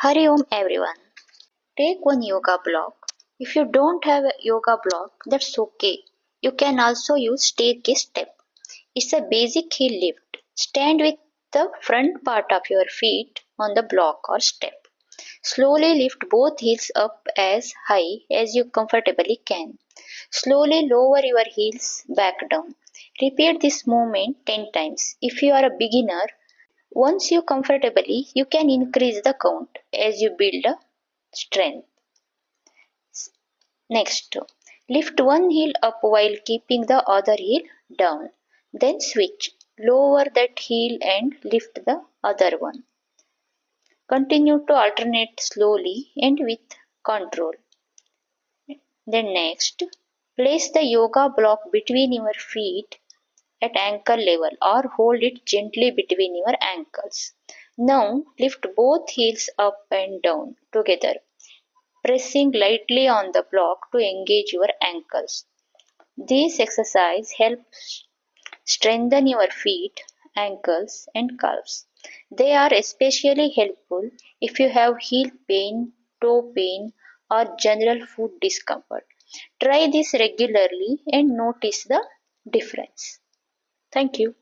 Hari Om everyone. Take one yoga block. If you don't have a yoga block, that's okay. You can also use staircase step. It's a basic heel lift. Stand with the front part of your feet on the block or step. Slowly lift both heels up as high as you comfortably can. Slowly lower your heels back down. Repeat this movement 10 times. If you are a beginner, once you comfortably, you can increase the count as you build a strength. Next, lift one heel up while keeping the other heel down. Then switch. Lower that heel and lift the other one. Continue to alternate slowly and with control. Then next, place the yoga block between your feet at ankle level or hold it gently between your ankles. Now lift both heels up and down together, pressing lightly on the block to engage your ankles. This exercise helps strengthen your feet, ankles, and calves. They are especially helpful if you have heel pain, toe pain, or general foot discomfort. Try this regularly and notice the difference. Thank you.